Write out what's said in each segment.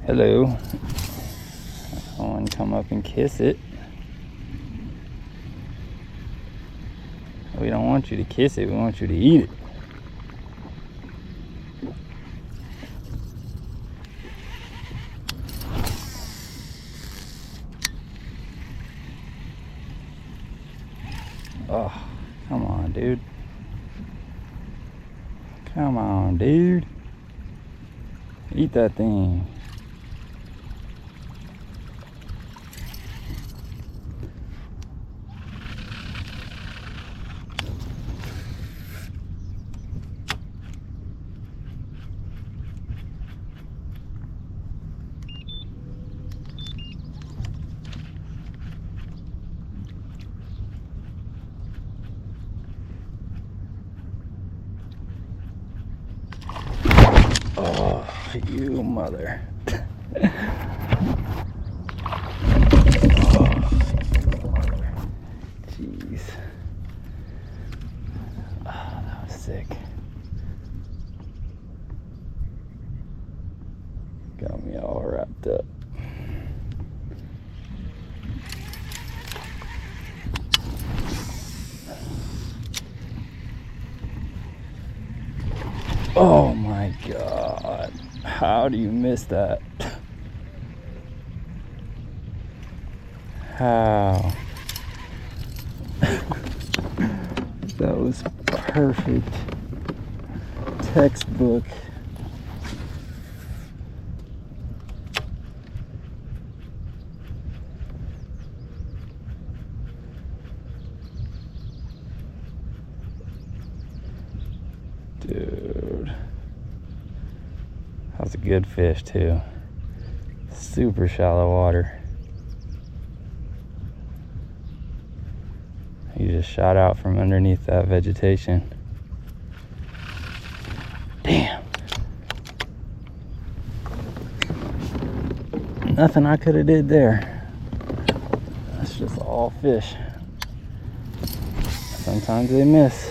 Hello. Someone come up and kiss it. We don't want you to kiss it, we want you to eat it. Oh, come on, dude. Come on, dude. Eat that thing. Oh, you mother. Jeez. Oh, that was sick. Got me all wrapped up. Oh my God, how do you miss that? How? That was perfect. Textbook. Dude, that was a good fish too. Super shallow water. He just shot out from underneath that vegetation. Damn. Nothing I could have did there. That's just all fish. Sometimes they miss.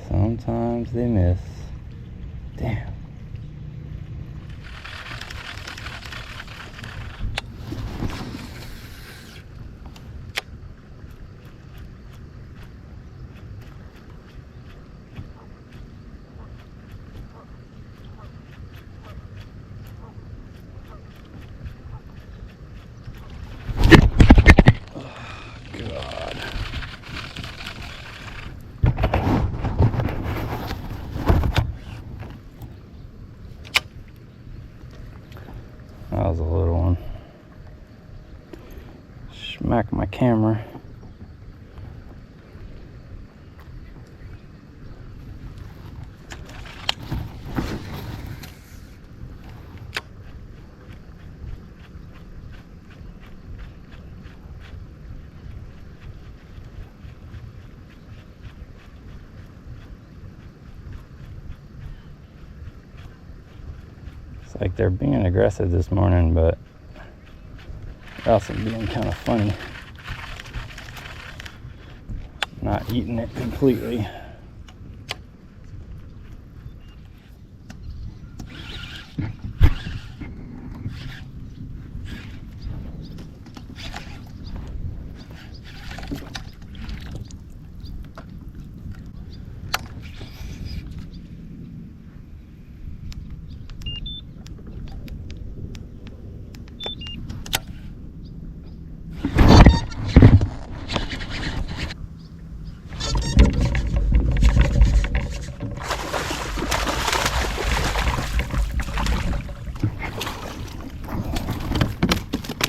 Sometimes they miss. Damn. That was a little one. Smack my camera. It's like they're being aggressive this morning, but they're also being kind of funny. Not eating it completely.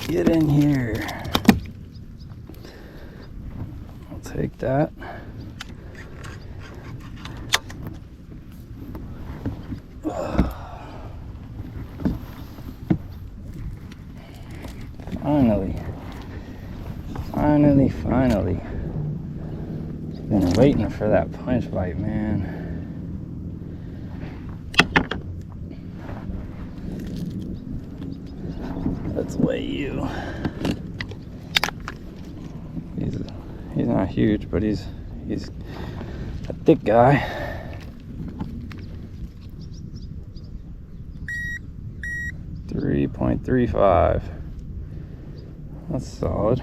Get in here. I'll take that. Finally. Been waiting for that punch bite, man. Let's weigh you. He's not huge, but he's He's a thick guy. .35. That's solid.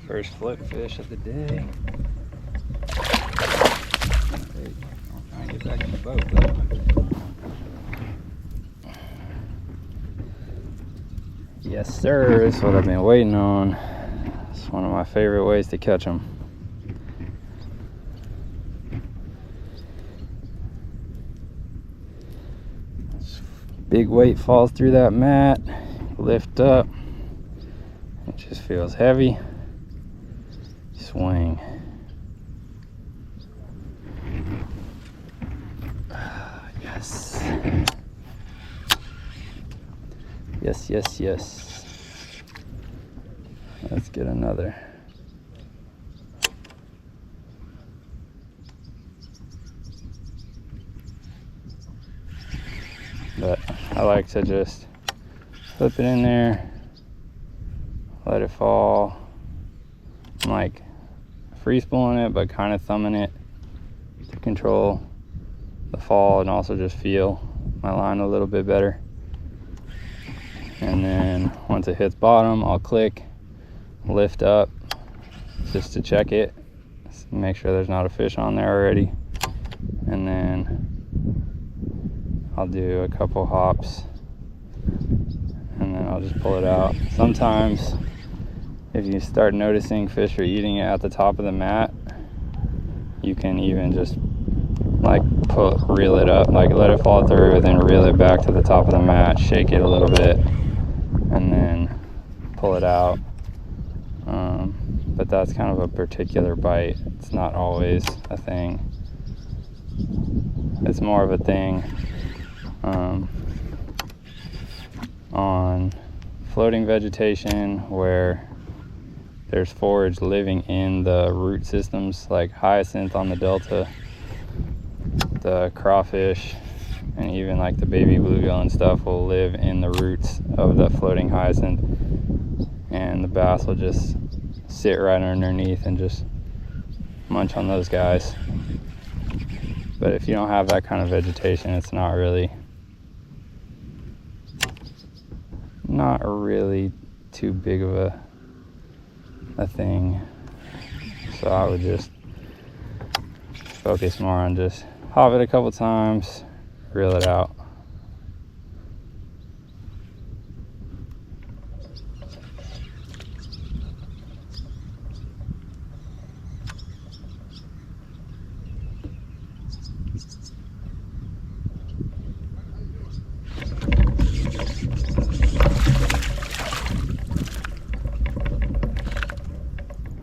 First flip fish of the day. I'll try and get back in the boat though. Yes sir, this is what I've been waiting on. It's one of my favorite ways to catch them. Big weight falls through that mat, lift up, it just feels heavy. Swing. Yes. Yes, yes, yes. Let's get another. But I like to just flip it in there, let it fall. I'm like free spooling it, but kind of thumbing it to control the fall and also just feel my line a little bit better. And then once it hits bottom, I'll click, lift up just to check it, make sure there's not a fish on there already. And then I'll do a couple hops and then I'll just pull it out. Sometimes if you start noticing fish are eating it at the top of the mat, you can even just like reel it up, like let it fall through, then reel it back to the top of the mat, shake it a little bit, and then pull it out. But that's kind of a particular bite. It's not always a thing. It's more of a thing on floating vegetation where there's forage living in the root systems, like hyacinth on the delta, the crawfish, and even like the baby bluegill and stuff will live in the roots of the floating hyacinth, and the bass will just sit right underneath and just munch on those guys. But if you don't have that kind of vegetation, it's not really too big of a thing. So I would just focus more on just hop it a couple times, reel it out.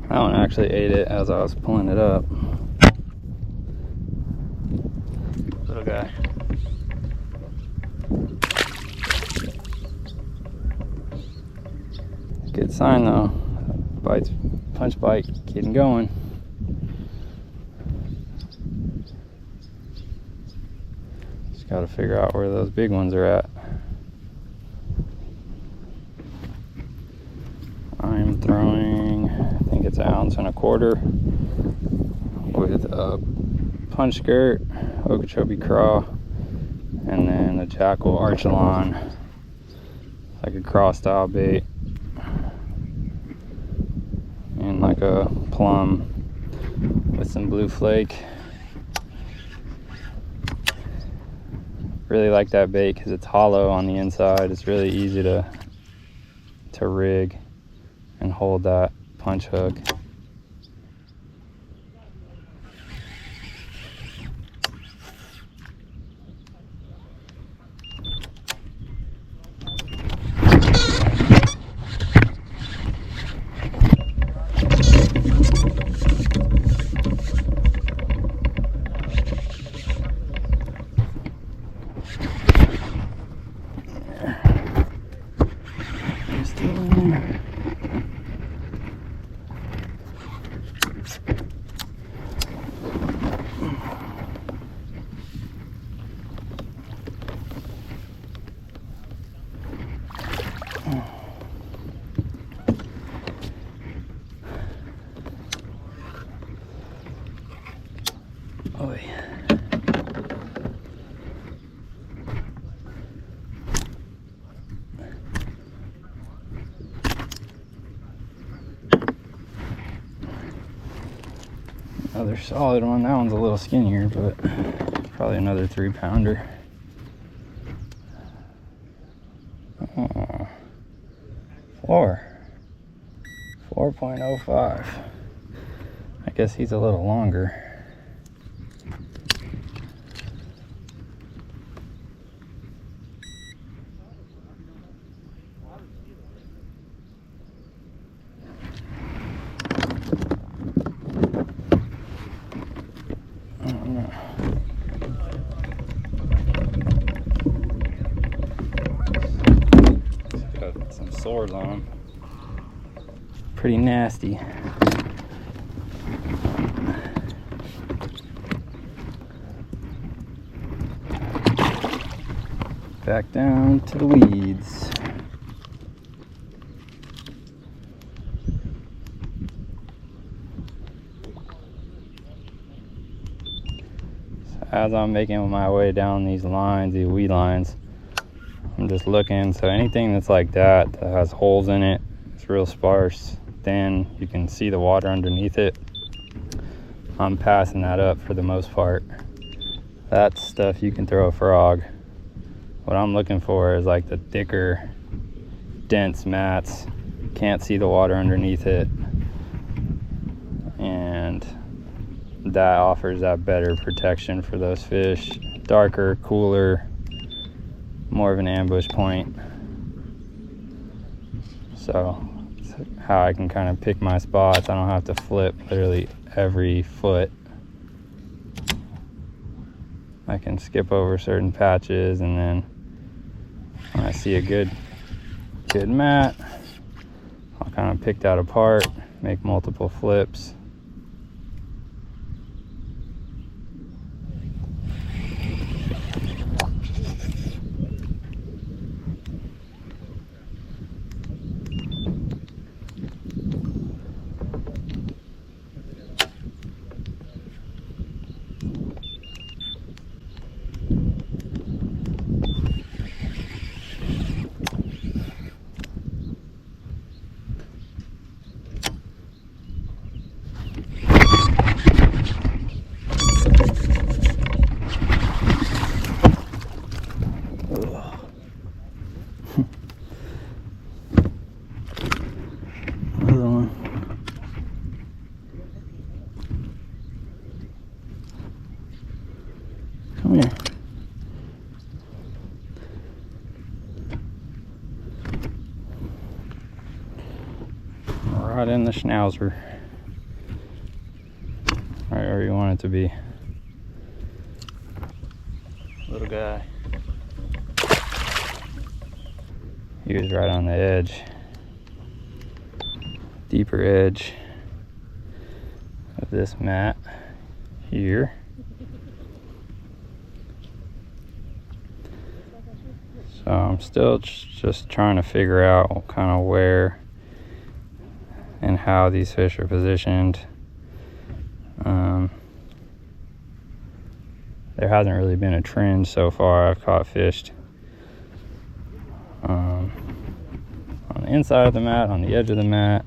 That one actually ate it as I was pulling it up. Little guy. Good sign though. Bites, punch bite, getting going. Just gotta figure out where those big ones are at. I'm throwing, I think it's 1.25 ounces with a punch skirt, Okeechobee craw, and then a Jackall Archelon, like a craw style bait, and like a Plum with some blue flake. Really like that bait because it's hollow on the inside. It's really easy to rig and hold that punch hook. Another solid one. That one's a little skinnier, but probably another 3-pounder. 4.05. I guess he's a little longer. Some sores on them. Pretty nasty. Back down to the weeds. So as I'm making my way down these lines, these weed lines, I'm just looking. So anything that's like that has holes in it, it's real sparse, thin, you can see the water underneath it, I'm passing that up for the most part. That's stuff you can throw a frog. What I'm looking for is like the thicker, dense mats, can't see the water underneath it, and that offers that better protection for those fish. Darker, cooler, more of an ambush point. So it's how I can kind of pick my spots. I don't have to flip literally every foot. I can skip over certain patches, and then when I see a good mat, I'll kind of pick that apart, make multiple flips. Come here. Right in the schnauzer. Right where you want it to be. Little guy. He was right on the edge. Deeper edge of this mat here. So I'm still just trying to figure out kind of where and how these fish are positioned. There hasn't really been a trend so far. I've caught fish on the inside of the mat, on the edge of the mat,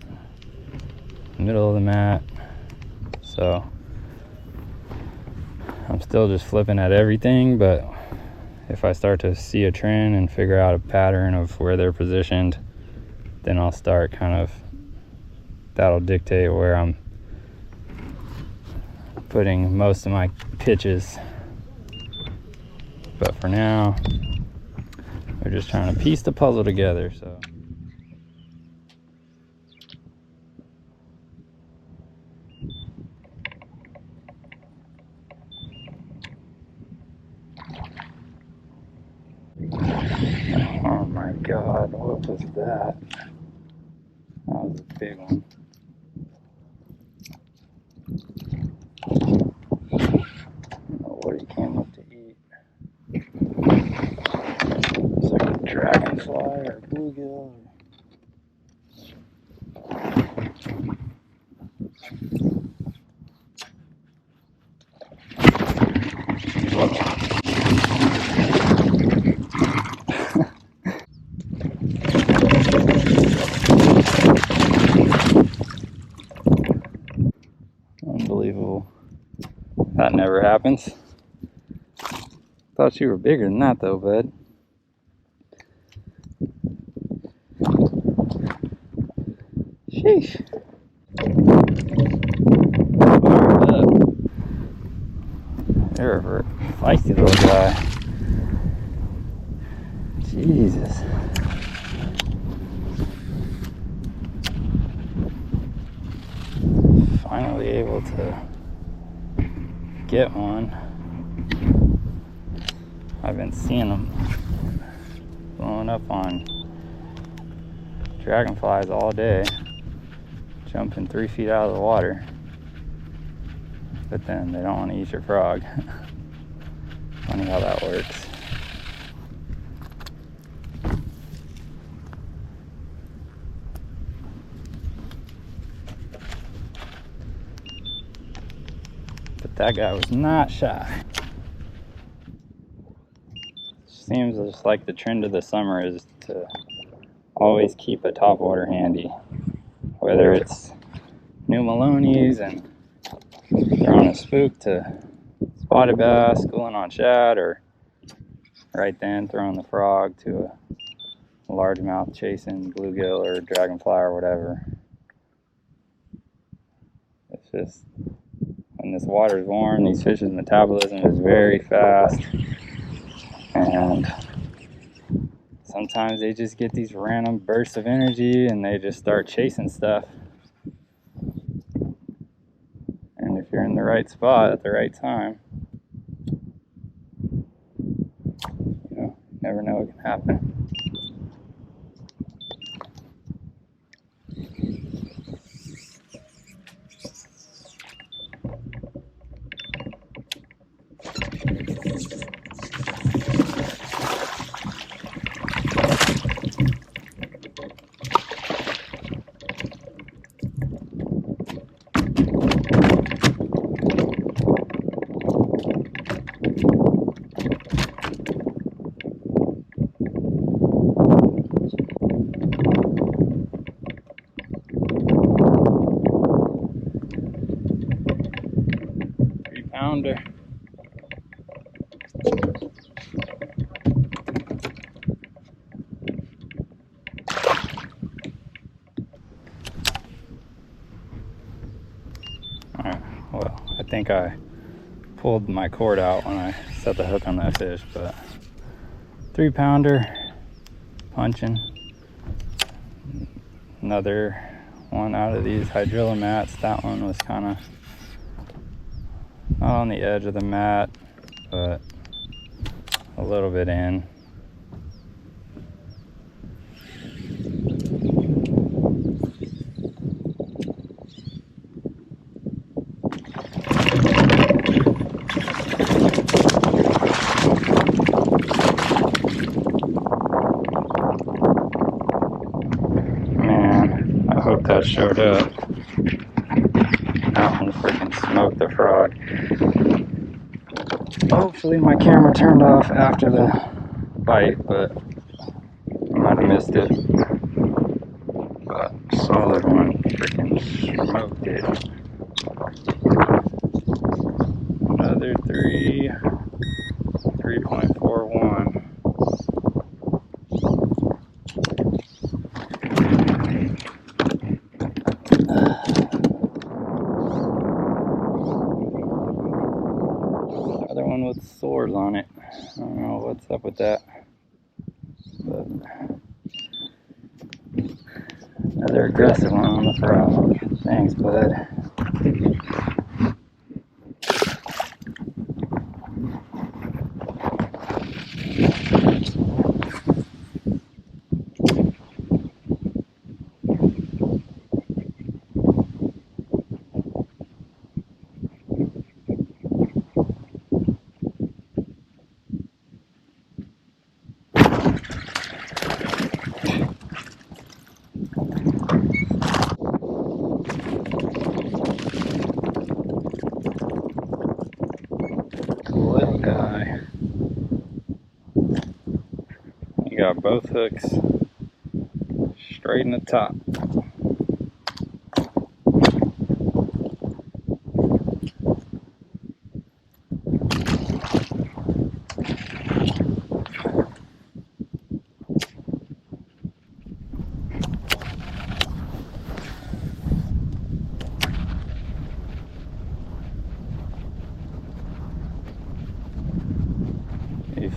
middle of the mat. So I'm still just flipping at everything, but if I start to see a trend and figure out a pattern of where they're positioned, then I'll start kind of, that'll dictate where I'm putting most of my pitches. But for now, we're just trying to piece the puzzle together. So oh my God, what was that? That was a big one. I don't know what he came up to eat. It's like a dragonfly or a bluegill. Unbelievable. that never happens. Thought you were bigger than that though, bud. Sheesh. Fired up. You're a feisty little guy. Jesus. Finally able to get one. I've been seeing them blowing up on dragonflies all day, jumping 3 feet out of the water, but then they don't want to eat your frog. Funny how that works. But that guy was not shy. Seems just like the trend of the summer is to always keep a topwater handy, whether it's new Maloney's and throwing a spook to spotted bass, schooling on shad, or right then throwing the frog to a largemouth chasing bluegill or dragonfly or whatever. It's just, when this water is warm, these fish's metabolism is very fast, and sometimes they just get these random bursts of energy and they just start chasing stuff. And if you're in the right spot at the right time, you know, you never know what can happen. Pounder. Alright, well, I think I pulled my cord out when I set the hook on that fish, but 3-pounder, punching. Another one out of these hydrilla mats. That one was kind of not on the edge of the mat, but a little bit in. Man, I hope that showed up. That one freaking smoked the frog. Hopefully my camera turned off after the bite, but I might have missed it. But solid one, freaking smoked it. Another 3.41. Another one with swords on it. I don't know what's up with that, but another aggressive one on the frog. Thanks, bud. Little guy. You got both hooks straight in the top.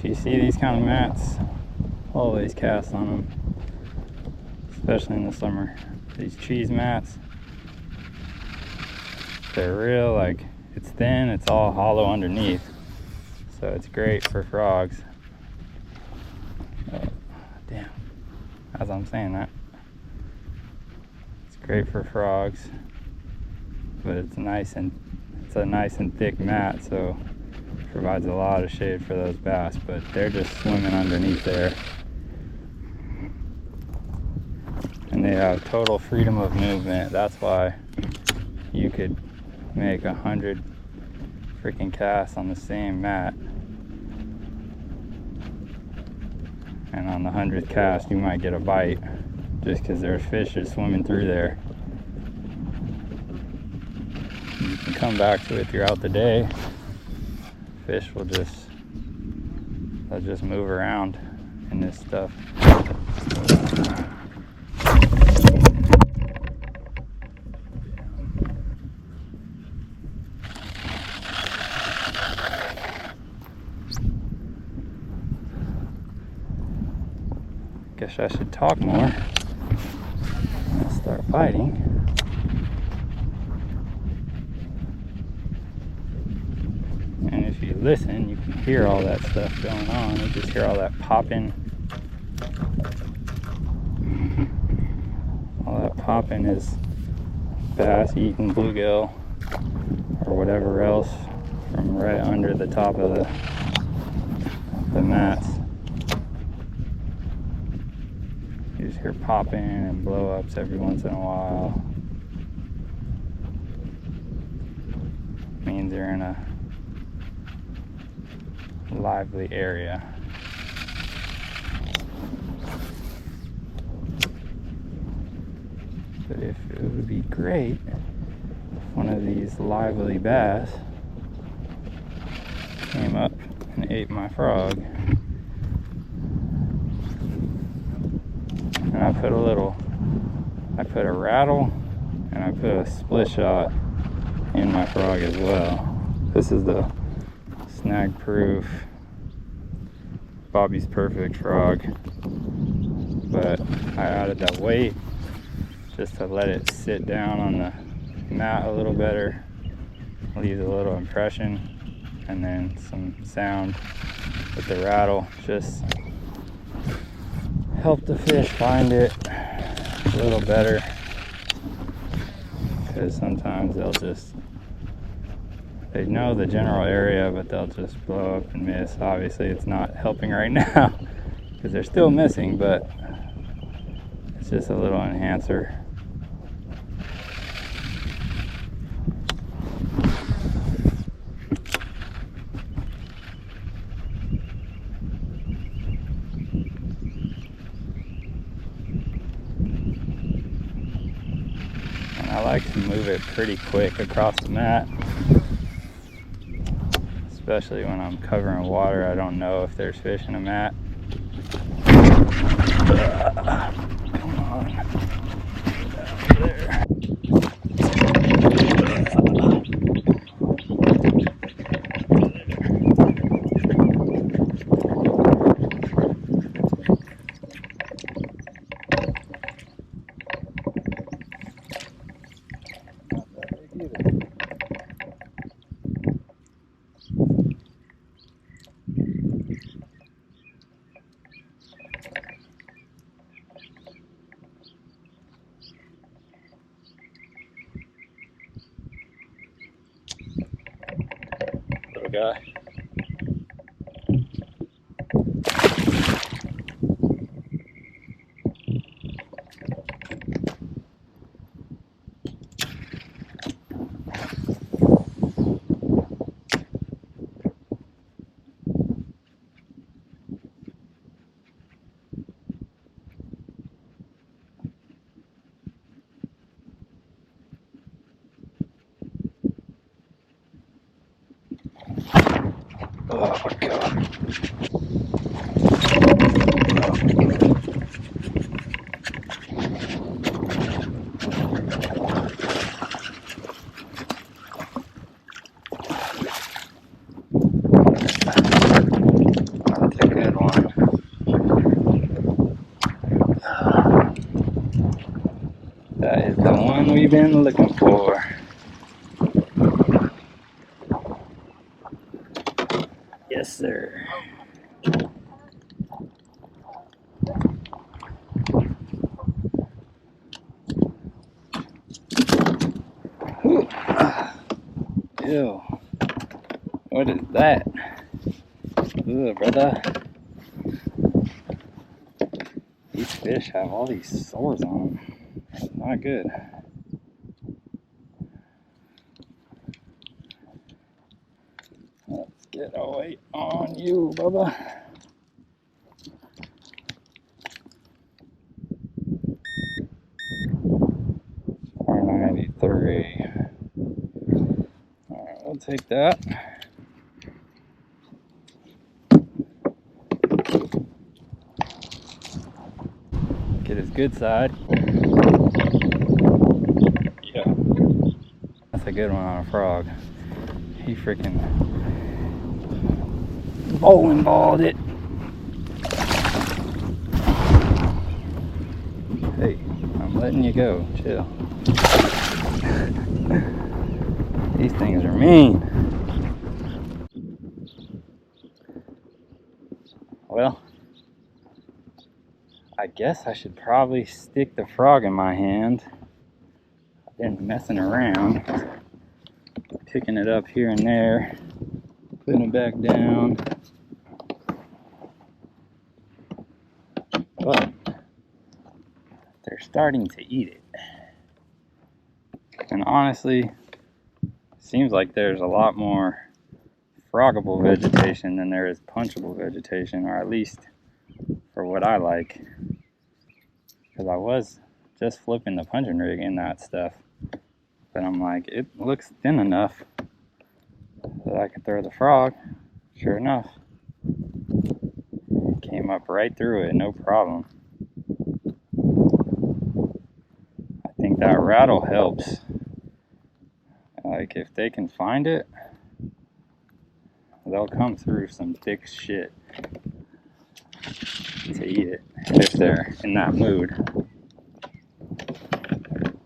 if you see these kind of mats, always cast on them, especially in the summer. These cheese mats, they're real, like, it's thin, it's all hollow underneath, so it's great for frogs. Damn, as I'm saying that, it's great for frogs, but it's a nice and thick mat, so it provides a lot of shade for those bass, but they're just swimming underneath there. And they have total freedom of movement. That's why you could make 100 freaking casts on the same mat, and on the 100th cast you might get a bite just because there's fish just swimming through there. You can come back to it throughout the day. Fish will they'll just move around in this stuff. Guess I should talk more. I'll start fighting. And if you listen, you can hear all that stuff going on. You just hear all that popping. All that popping is bass eating bluegill or whatever else from right under the top of the mats. You just hear popping and blow-ups every once in a while. Means they're in a lively area. But if it would be great if one of these lively bass came up and ate my frog. And I put a rattle and I put a split shot in my frog as well. This is the Snag proof Bobby's Perfect frog, but I added that weight just to let it sit down on the mat a little better, leaves a little impression, and then some sound with the rattle just help the fish find it a little better, because sometimes they know the general area, but they'll just blow up and miss. Obviously it's not helping right now because they're still missing, but it's just a little enhancer. I like to move it pretty quick across the mat, especially when I'm covering water. I don't know if there's fish in a mat. Come on. There. Guy. Oh my God. I'll take one we've been looking for. Yes, sir. Ew. What is that? Ugh, brother. These fish have all these sores on them. It's not good. Let's get a weight on you, Bubba. $4.93. Alright, we'll take that. Get his good side. Yeah. That's a good one on a frog. He freaking bowling balled it. Hey, I'm letting you go. Chill. These things are mean. Well, I guess I should probably stick the frog in my hand. I've been messing around, picking it up here and there, putting it back down. But they're starting to eat it. And honestly, seems like there's a lot more froggable vegetation than there is punchable vegetation, or at least for what I like. Because I was just flipping the punching rig in that stuff, but I'm like, it looks thin enough that I could throw the frog. Sure enough, it came up right through it, no problem. I think that rattle helps. Like, if they can find it, they'll come through some thick shit to eat it if they're in that mood.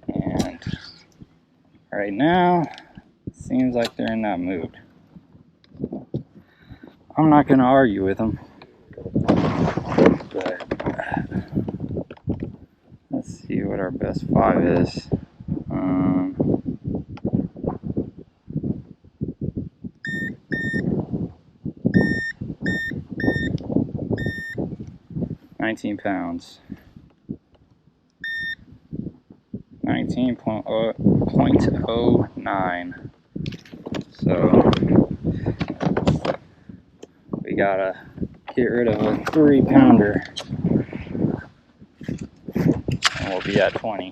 And right now, it seems like they're in that mood. I'm not going to argue with them, but let's see what our best 5 is. 19 pounds. 19.09. So we gotta get rid of a 3-pounder and we'll be at 20.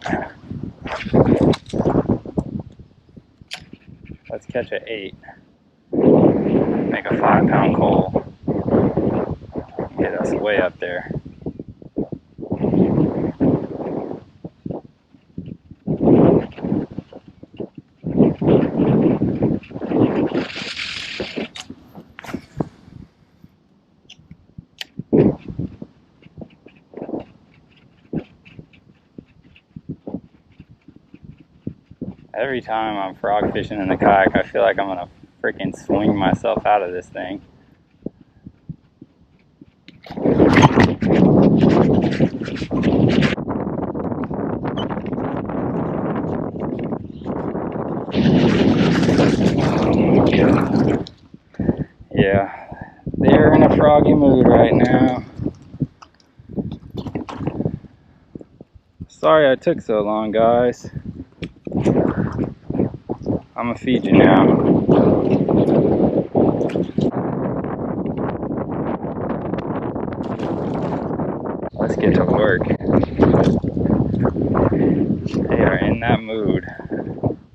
Let's catch an 8. Make a 5-pound coal. Get us way up there. Every time I'm frog fishing in the kayak, I feel like I'm gonna freaking swing myself out of this thing. Yeah, they're in a froggy mood right now. Sorry I took so long, guys. I'm gonna feed you now. Let's get to work. They are in that mood,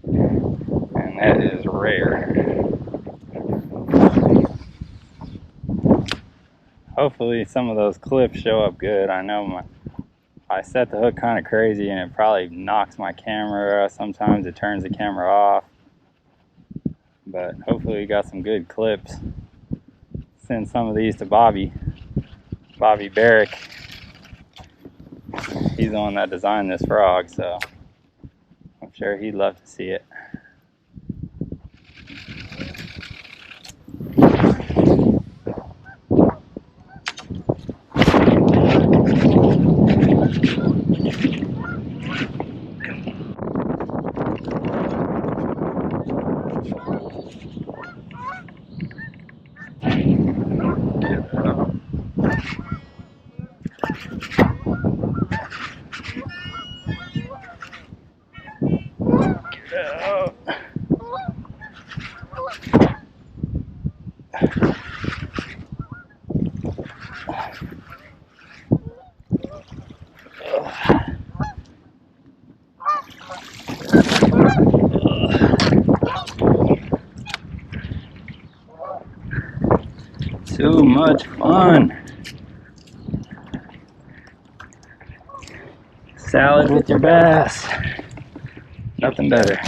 and that is rare. Hopefully some of those clips show up good. I know I set the hook kind of crazy and it probably knocks my camera. Sometimes it turns the camera off. But hopefully we got some good clips. Send some of these to Bobby Barrick. He's the one that designed this frog, so I'm sure he'd love to see it. Too much fun. Salad with your bass. Nothing better.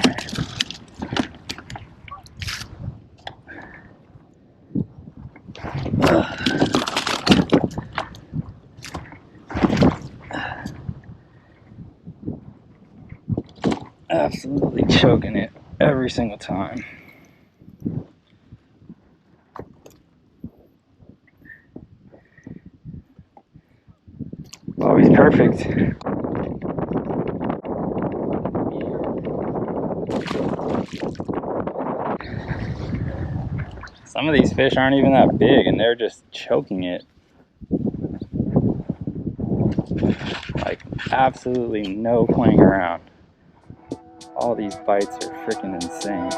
Absolutely choking it every single time. Always perfect. Some of these fish aren't even that big and they're just choking it. Like absolutely no playing around. All these bites are freaking insane.